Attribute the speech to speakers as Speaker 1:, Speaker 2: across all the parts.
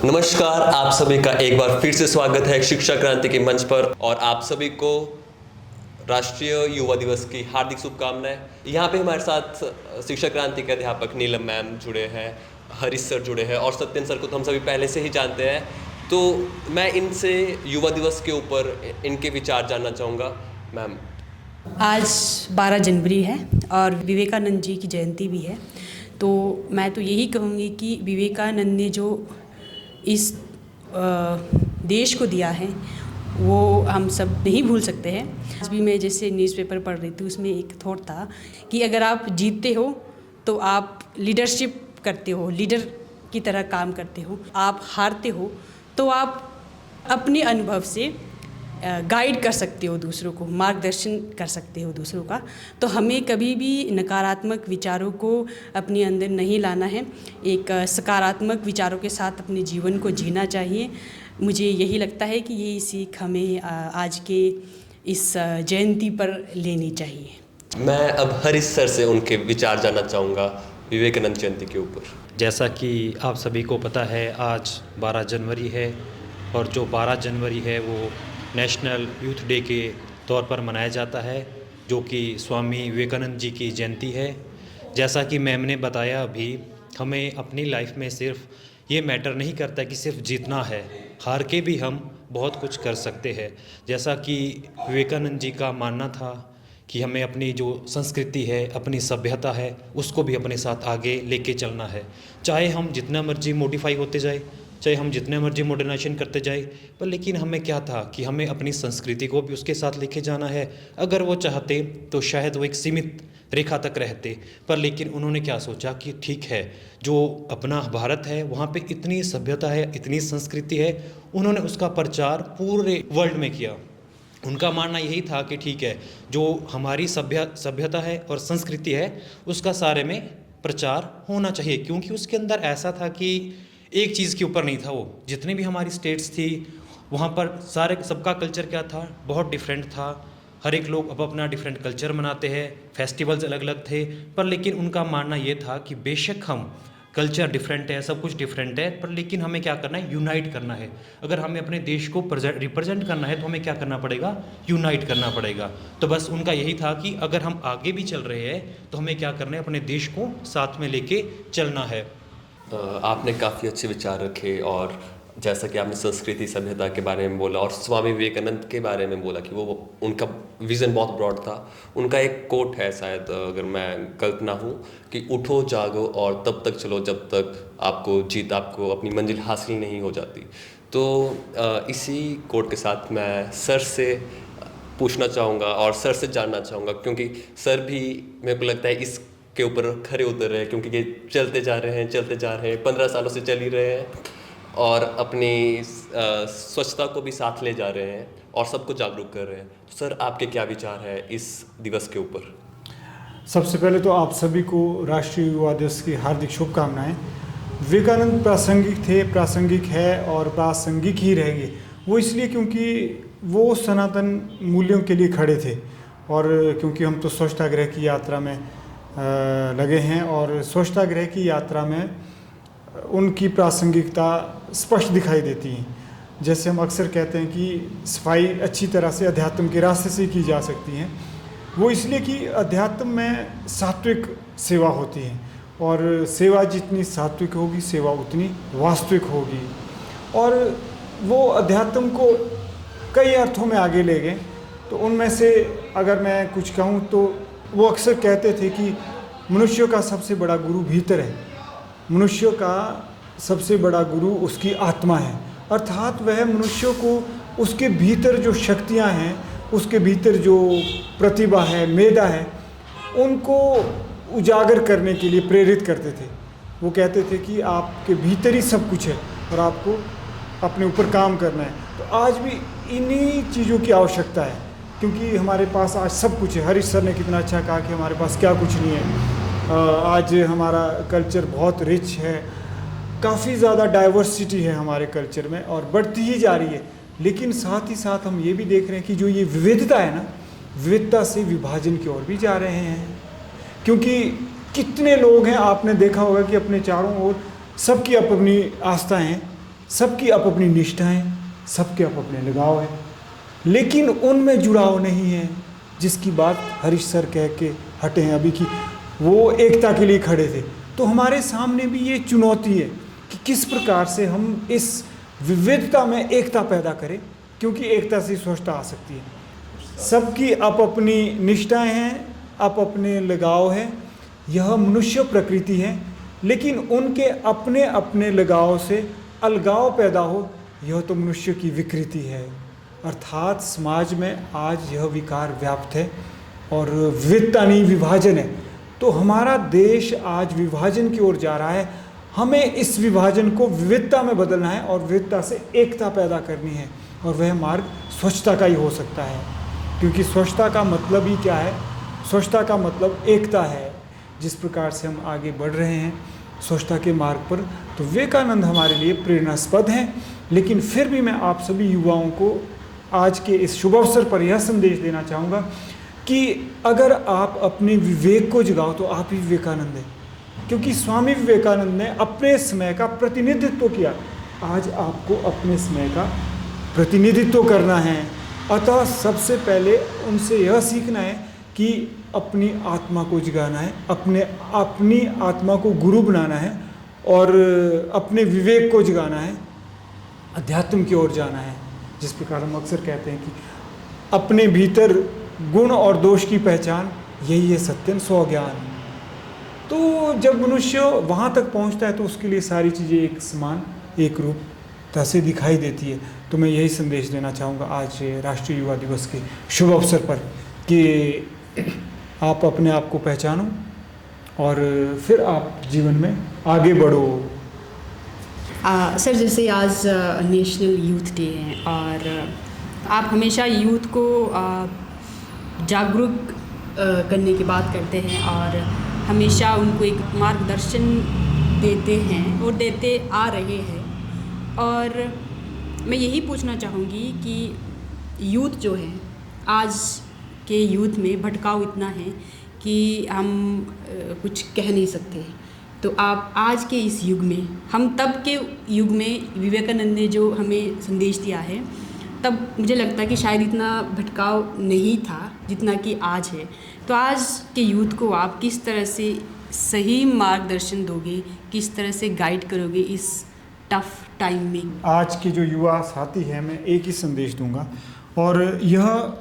Speaker 1: नमस्कार, आप सभी का एक बार फिर से स्वागत है शिक्षा क्रांति के मंच पर। और आप सभी को राष्ट्रीय युवा दिवस की हार्दिक शुभकामनाएं। यहाँ पे हमारे साथ शिक्षा क्रांति के अध्यापक नीलम मैम जुड़े हैं, हरीश सर जुड़े हैं और सत्यन सर को तो हम सभी पहले से ही जानते हैं। तो मैं इनसे युवा दिवस के ऊपर इनके विचार जानना चाहूँगा। मैम,
Speaker 2: आज 12 जनवरी है और विवेकानंद जी की जयंती भी है। तो मैं तो यही कहूँगी कि विवेकानंद ने जो इस देश को दिया है वो हम सब नहीं भूल सकते हैं। आज भी मैं जैसे न्यूज़पेपर पढ़ रही थी, उसमें एक थॉट था कि अगर आप जीतते हो तो आप लीडरशिप करते हो, लीडर की तरह काम करते हो। आप हारते हो तो आप अपने अनुभव से गाइड कर सकते हो, दूसरों को मार्गदर्शन कर सकते हो दूसरों का। तो हमें कभी भी नकारात्मक विचारों को अपने अंदर नहीं लाना है, एक सकारात्मक विचारों के साथ अपने जीवन को जीना चाहिए। मुझे यही लगता है कि ये सीख हमें आज के इस जयंती पर लेनी चाहिए।
Speaker 1: मैं अब हरीश सर से उनके विचार जानना चाहूँगा विवेकानंद जयंती के ऊपर।
Speaker 3: जैसा कि आप सभी को पता है, आज 12 जनवरी है और जो 12 जनवरी है वो नेशनल यूथ डे के तौर पर मनाया जाता है, जो कि स्वामी विवेकानंद जी की जयंती है। जैसा कि मैम ने बताया अभी, हमें अपनी लाइफ में सिर्फ ये मैटर नहीं करता कि सिर्फ जीतना है, हार के भी हम बहुत कुछ कर सकते हैं। जैसा कि विवेकानंद जी का मानना था कि हमें अपनी जो संस्कृति है, अपनी सभ्यता है, उसको भी अपने साथ आगे लेके चलना है। चाहे हम जितना मर्जी मॉडिफाई होते जाए, चाहे हम जितने मर्जी मॉडर्नाइजेशन करते जाए, पर लेकिन हमें क्या था कि हमें अपनी संस्कृति को भी उसके साथ लेके जाना है। अगर वो चाहते तो शायद वो एक सीमित रेखा तक रहते, पर लेकिन उन्होंने क्या सोचा कि ठीक है, जो अपना भारत है वहाँ पे इतनी सभ्यता है, इतनी संस्कृति है, उन्होंने उसका प्रचार पूरे वर्ल्ड में किया। उनका मानना यही था कि ठीक है, जो हमारी सभ्यता है और संस्कृति है उसका सारे में प्रचार होना चाहिए, क्योंकि उसके अंदर ऐसा था कि एक चीज़ के ऊपर नहीं था। वो जितने भी हमारी स्टेट्स थी वहाँ पर सारे सबका कल्चर क्या था, बहुत डिफरेंट था। हर एक लोग अब अपना डिफरेंट कल्चर मनाते हैं, फेस्टिवल्स अलग अलग थे, पर लेकिन उनका मानना ये था कि बेशक हम कल्चर डिफरेंट है, सब कुछ डिफरेंट है, पर लेकिन हमें क्या करना है, यूनाइट करना है। अगर हमें अपने देश को रिप्रेजेंट करना है तो हमें क्या करना पड़ेगा, यूनाइट करना पड़ेगा। तो बस उनका यही था कि अगर हम आगे भी चल रहे हैं तो हमें क्या करना है, अपने देश को साथ में लेके चलना है।
Speaker 1: आपने काफ़ी अच्छे विचार रखे और जैसा कि आपने संस्कृति सभ्यता के बारे में बोला और स्वामी विवेकानंद के बारे में बोला कि वो उनका विज़न बहुत ब्रॉड था। उनका एक कोट है, शायद अगर मैं गलत ना हूँ, कि उठो जागो और तब तक चलो जब तक आपको अपनी मंजिल हासिल नहीं हो जाती। तो इसी कोट के साथ मैं सर से पूछना चाहूँगा और सर से जानना चाहूँगा, क्योंकि सर भी मेरे को लगता है इस के ऊपर खरे उतर रहे हैं, क्योंकि ये चलते जा रहे हैं 15 सालों से चल ही रहे हैं और अपनी स्वच्छता को भी साथ ले जा रहे हैं और सबको जागरूक कर रहे हैं। तो सर, आपके क्या विचार है इस दिवस के ऊपर?
Speaker 4: सबसे पहले तो आप सभी को राष्ट्रीय युवा दिवस की हार्दिक शुभकामनाएं। विवेकानंद प्रासंगिक थे, प्रासंगिक है और प्रासंगिक ही रहेंगे। वो इसलिए क्योंकि वो सनातन मूल्यों के लिए खड़े थे, और क्योंकि हम तो स्वच्छतागृह की यात्रा में लगे हैं और स्वच्छतागृह की यात्रा में उनकी प्रासंगिकता स्पष्ट दिखाई देती है। जैसे हम अक्सर कहते हैं कि सफाई अच्छी तरह से अध्यात्म के रास्ते से की जा सकती है। वो इसलिए कि अध्यात्म में सात्विक सेवा होती है, और सेवा जितनी सात्विक होगी सेवा उतनी वास्तविक होगी। और वो अध्यात्म को कई अर्थों में आगे ले गए। तो उनमें से अगर मैं कुछ कहूँ तो वो अक्सर कहते थे कि मनुष्य का सबसे बड़ा गुरु भीतर है, मनुष्य का सबसे बड़ा गुरु उसकी आत्मा है। अर्थात वह मनुष्य को उसके भीतर जो शक्तियाँ हैं, उसके भीतर जो प्रतिभा है, मेधा है, उनको उजागर करने के लिए प्रेरित करते थे। वो कहते थे कि आपके भीतर ही सब कुछ है और आपको अपने ऊपर काम करना है। तो आज भी इन्हीं चीज़ों की आवश्यकता है, क्योंकि हमारे पास आज सब कुछ है। हरीश सर ने कितना अच्छा कहा कि हमारे पास क्या कुछ नहीं है। आज हमारा कल्चर बहुत रिच है, काफ़ी ज़्यादा डाइवर्सिटी है हमारे कल्चर में और बढ़ती ही जा रही है। लेकिन साथ ही साथ हम ये भी देख रहे हैं कि जो ये विविधता है ना, विविधता से विभाजन की ओर भी जा रहे हैं। क्योंकि कितने लोग हैं, आपने देखा होगा कि अपने चारों ओर सबकी अपनी आस्थाएं हैं, सबकी अपनी निष्ठाएं, सबके अपने लगाव है, लेकिन उनमें जुड़ाव नहीं है। जिसकी बात हरीश सर कह के हटे हैं अभी कि वो एकता के लिए खड़े थे, तो हमारे सामने भी ये चुनौती है कि किस प्रकार से हम इस विविधता में एकता पैदा करें, क्योंकि एकता से स्वस्थता आ सकती है। सबकी अपनी निष्ठाएं हैं, अपने लगाव है, यह मनुष्य प्रकृति है, लेकिन उनके अपने अपने लगाव से अलगाव पैदा हो, यह तो मनुष्य की विकृति है। अर्थात समाज में आज यह विकार व्याप्त है और विविधता नहीं विभाजन है। तो हमारा देश आज विभाजन की ओर जा रहा है। हमें इस विभाजन को विविधता में बदलना है और विविधता से एकता पैदा करनी है, और वह मार्ग स्वच्छता का ही हो सकता है, क्योंकि स्वच्छता का मतलब ही क्या है? स्वच्छता का मतलब एकता है। जिस प्रकार से हम आगे बढ़ रहे हैं स्वच्छता के मार्ग पर, तो विवेकानंद हमारे लिए प्रेरणास्पद हैं। लेकिन फिर भी मैं आप सभी युवाओं को आज के इस शुभ अवसर पर यह संदेश देना चाहूँगा कि अगर आप अपने विवेक को जगाओ तो आप ही विवेकानंद हैं, क्योंकि स्वामी विवेकानंद ने अपने समय का प्रतिनिधित्व किया। आज आपको अपने समय का प्रतिनिधित्व करना है। अतः सबसे पहले उनसे यह सीखना है कि अपनी आत्मा को जगाना है, अपनी आत्मा को गुरु बनाना है और अपने विवेक को जगाना है, अध्यात्म की ओर जाना है। जिस प्रकार हम अक्सर कहते हैं कि अपने भीतर गुण और दोष की पहचान, यही है सत्यन स्व ज्ञान। तो जब मनुष्य वहाँ तक पहुँचता है तो उसके लिए सारी चीज़ें एक समान, एक रूप से दिखाई देती है। तो मैं यही संदेश देना चाहूँगा आज राष्ट्रीय युवा दिवस के शुभ अवसर पर कि आप अपने आप को पहचानो और फिर आप जीवन में आगे बढ़ो।
Speaker 2: सर, जैसे आज नेशनल यूथ डे है और आप हमेशा यूथ को जागरूक करने की बात करते हैं और हमेशा उनको एक मार्गदर्शन देते हैं और देते आ रहे हैं। और मैं यही पूछना चाहूँगी कि यूथ जो है, आज के यूथ में भटकाव इतना है कि हम कुछ कह नहीं सकते। तो आप आज के इस युग में, हम तब के युग में विवेकानंद ने जो हमें संदेश दिया है, तब मुझे लगता है कि शायद इतना भटकाव नहीं था जितना कि आज है। तो आज के यूथ को आप किस तरह से सही मार्गदर्शन दोगे, किस तरह से गाइड करोगे इस टफ टाइम में?
Speaker 4: आज के जो युवा साथी हैं, मैं एक ही संदेश दूंगा और यह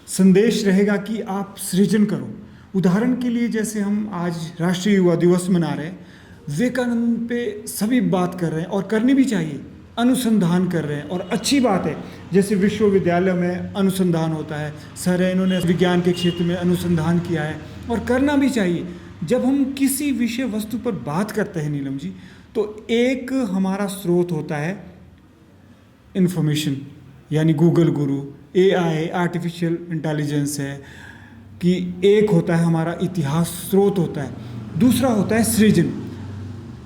Speaker 4: संदेश रहेगा कि आप सृजन करो। उदाहरण के लिए जैसे हम आज राष्ट्रीय युवा दिवस मना रहे हैं, विवेकानंद पे सभी बात कर रहे हैं और करनी भी चाहिए, अनुसंधान कर रहे हैं और अच्छी बात है। जैसे विश्वविद्यालय में अनुसंधान होता है, सर इन्होंने विज्ञान के क्षेत्र में अनुसंधान किया है और करना भी चाहिए। जब हम किसी विषय वस्तु पर बात करते हैं नीलम जी, तो एक हमारा स्रोत होता है इन्फॉर्मेशन, यानी गूगल गुरु, AI आर्टिफिशियल इंटेलिजेंस है कि एक होता है हमारा इतिहास स्रोत होता है, दूसरा होता है सृजन।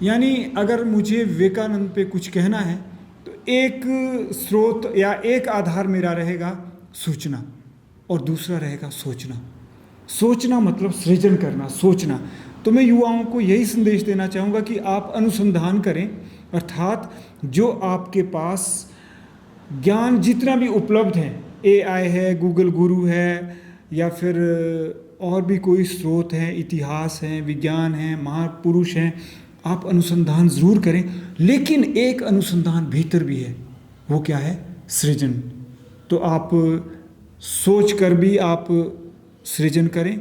Speaker 4: यानी अगर मुझे विवेकानंद पे कुछ कहना है तो एक स्रोत या एक आधार मेरा रहेगा सूचना और दूसरा रहेगा सोचना। सोचना मतलब सृजन करना, सोचना। तो मैं युवाओं को यही संदेश देना चाहूँगा कि आप अनुसंधान करें, अर्थात जो आपके पास ज्ञान जितना भी उपलब्ध है, AI है, गूगल गुरु है या फिर और भी कोई स्रोत है, इतिहास है, विज्ञान है, महापुरुष हैं, आप अनुसंधान ज़रूर करें। लेकिन एक अनुसंधान भीतर भी है, वो क्या है? सृजन। तो आप सोच कर भी आप सृजन करें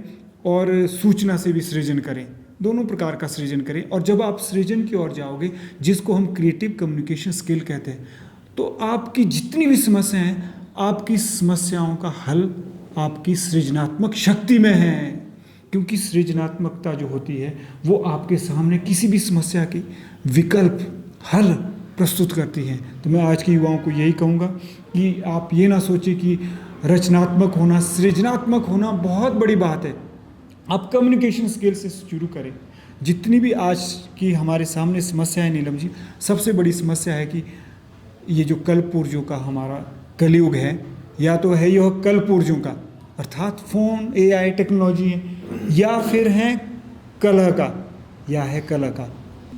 Speaker 4: और सूचना से भी सृजन करें, दोनों प्रकार का सृजन करें। और जब आप सृजन की ओर जाओगे, जिसको हम क्रिएटिव कम्युनिकेशन स्किल कहते हैं, तो आपकी जितनी भी समस्याएं हैं, आपकी समस्याओं का हल आपकी सृजनात्मक शक्ति में है। क्योंकि सृजनात्मकता जो होती है वो आपके सामने किसी भी समस्या के विकल्प, हल प्रस्तुत करती है। तो मैं आज के युवाओं को यही कहूँगा कि आप ये ना सोचें कि रचनात्मक होना, सृजनात्मक होना बहुत बड़ी बात है। आप कम्युनिकेशन स्किल से शुरू करें। जितनी भी आज की हमारे सामने समस्या है नीलम जी, सबसे बड़ी समस्या है कि ये जो कल पुर्जों का हमारा कलयुग है, या तो है यह कल पुर्जों का अर्थात फ़ोन, AI टेक्नोलॉजी है, या फिर है कलह का, या है कलह का।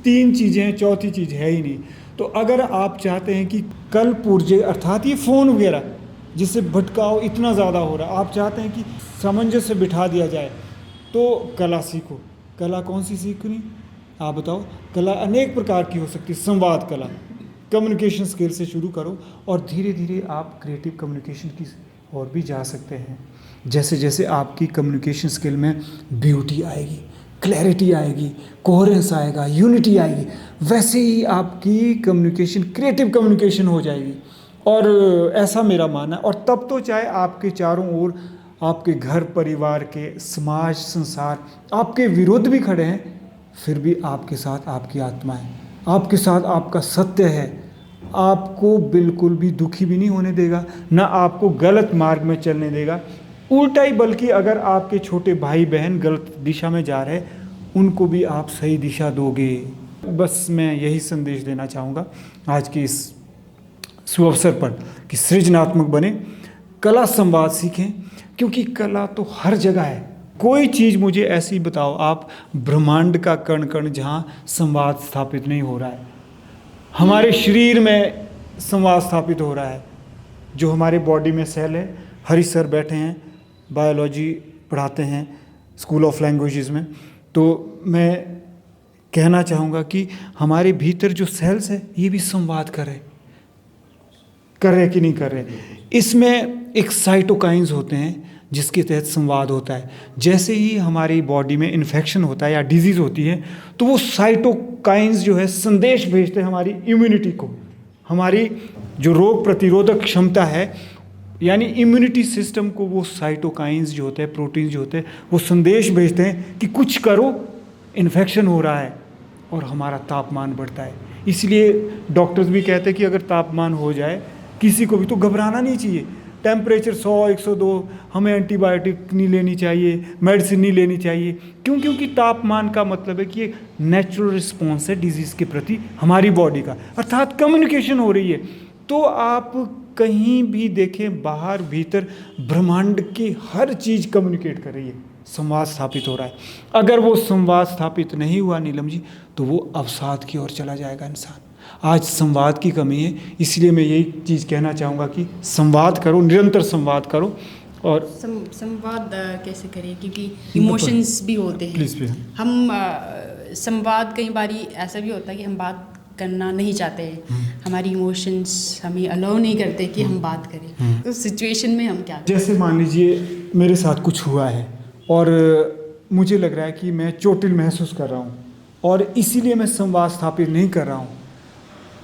Speaker 4: तीन चीज़ें, चौथी चीज़ है ही नहीं। तो अगर आप चाहते हैं कि कल पुर्जे अर्थात ये फ़ोन वगैरह जिससे भटकाव इतना ज़्यादा हो रहा है, आप चाहते हैं कि सामंजस्य बिठा दिया जाए, तो कला सीखो। कला कौन सी सीखनी आप बताओ? कला अनेक प्रकार की हो सकती है। संवाद कला, कम्युनिकेशन स्किल से शुरू करो और धीरे धीरे आप क्रिएटिव कम्युनिकेशन की और भी जा सकते हैं। जैसे जैसे आपकी कम्युनिकेशन स्किल में ब्यूटी आएगी, क्लैरिटी आएगी, कोहेरेंस आएगा, यूनिटी आएगी, वैसे ही आपकी कम्युनिकेशन क्रिएटिव कम्युनिकेशन हो जाएगी। और ऐसा मेरा मानना है। और तब तो चाहे आपके चारों ओर आपके घर परिवार के समाज संसार आपके विरुद्ध भी खड़े हैं, फिर भी आपके साथ आपकी आत्मा है, आपके साथ आपका सत्य है, आपको बिल्कुल भी दुखी भी नहीं होने देगा, ना आपको गलत मार्ग में चलने देगा। उल्टा ही, बल्कि अगर आपके छोटे भाई बहन गलत दिशा में जा रहे उनको भी आप सही दिशा दोगे। बस मैं यही संदेश देना चाहूँगा आज के इस सुअवसर पर कि सृजनात्मक बने, कला संवाद सीखें, क्योंकि कला तो हर जगह है। कोई चीज़ मुझे ऐसी बताओ आप ब्रह्मांड का कण कण जहाँ संवाद स्थापित नहीं हो रहा है। हमारे शरीर में संवाद स्थापित हो रहा है, जो हमारे बॉडी में सेल है। हरी सर बैठे हैं, बायोलॉजी पढ़ाते हैं स्कूल ऑफ लैंग्वेजेस में, तो मैं कहना चाहूँगा कि हमारे भीतर जो सेल्स है ये भी संवाद कर रहे कि नहीं कर रहे। इसमें एक साइटोकाइंस होते हैं जिसके तहत संवाद होता है। जैसे ही हमारी बॉडी में इन्फेक्शन होता है या डिजीज़ होती है, तो वो साइटोकाइंस जो है संदेश भेजते हैं हमारी इम्यूनिटी को। हमारी जो रोग प्रतिरोधक क्षमता है यानी इम्यूनिटी सिस्टम को वो साइटोकाइंस जो होते हैं, प्रोटीन जो होते हैं, वो संदेश भेजते हैं कि कुछ करो, इन्फेक्शन हो रहा है, और हमारा तापमान बढ़ता है। इसलिए डॉक्टर्स भी कहते हैं कि अगर तापमान हो जाए किसी को भी तो घबराना नहीं चाहिए। टेम्परेचर 100-102, हमें एंटीबायोटिक नहीं लेनी चाहिए, मेडिसिन नहीं लेनी चाहिए। क्यों? क्योंकि तापमान का मतलब है कि ये नेचुरल रिस्पॉन्स है डिजीज़ के प्रति हमारी बॉडी का, अर्थात कम्युनिकेशन हो रही है। तो आप कहीं भी देखें, बाहर भीतर ब्रह्मांड की हर चीज़ कम्युनिकेट कर रही है, संवाद स्थापित हो रहा है। अगर वो संवाद स्थापित नहीं हुआ नीलम जी, तो वो अवसाद की ओर चला जाएगा इंसान। आज संवाद की कमी है, इसलिए मैं यही चीज़ कहना चाहूँगा कि संवाद करो, निरंतर संवाद करो। और
Speaker 2: संवाद कैसे करें, क्योंकि इमोशंस भी होते हैं।
Speaker 4: प्लीज़
Speaker 2: हम संवाद कई बारी ऐसा भी होता है कि हम बात करना नहीं चाहते हैं, हमारी इमोशंस हमें अलाउ नहीं करते कि हम बात करें। तो सिचुएशन में हम क्या करें?
Speaker 4: जैसे मान लीजिए मेरे साथ कुछ हुआ है और मुझे लग रहा है कि मैं चोटिल महसूस कर रहा हूँ और इसीलिए मैं संवाद स्थापित नहीं कर रहा हूँ।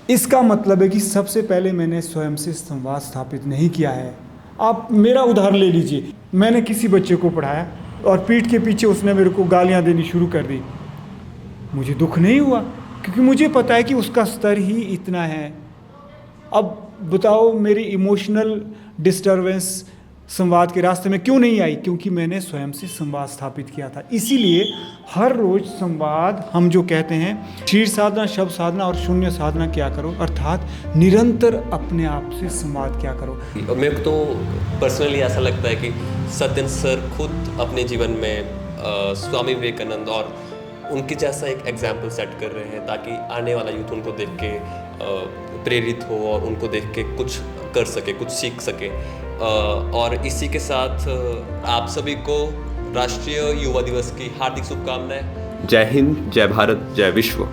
Speaker 4: इसका मतलब है कि सबसे पहले मैंने स्वयं से संवाद स्थापित नहीं किया है। आप मेरा उदाहरण ले लीजिए, मैंने किसी बच्चे को पढ़ाया और पीठ के पीछे उसने मेरे को गालियाँ देनी शुरू कर दी। मुझे दुख नहीं हुआ, क्योंकि मुझे पता है कि उसका स्तर ही इतना है। अब बताओ मेरी इमोशनल डिस्टर्बेंस संवाद के रास्ते में क्यों नहीं आई? क्योंकि मैंने स्वयं से संवाद स्थापित किया था। इसीलिए हर रोज संवाद, हम जो कहते हैं शीर साधना, शब्द साधना और शून्य साधना क्या करो, अर्थात निरंतर अपने आप से संवाद क्या करो।
Speaker 1: मेरे को तो पर्सनली ऐसा लगता है कि सत्यन सर खुद अपने जीवन में स्वामी विवेकानंद और उनके जैसा एक एग्जाम्पल सेट कर रहे हैं, ताकि आने वाला यूथ उनको देख के प्रेरित हो और उनको देख के कुछ कर सके, कुछ सीख सके। और इसी के साथ आप सभी को राष्ट्रीय युवा दिवस की हार्दिक शुभकामनाएं।
Speaker 5: जय हिंद, जय भारत, जय विश्व।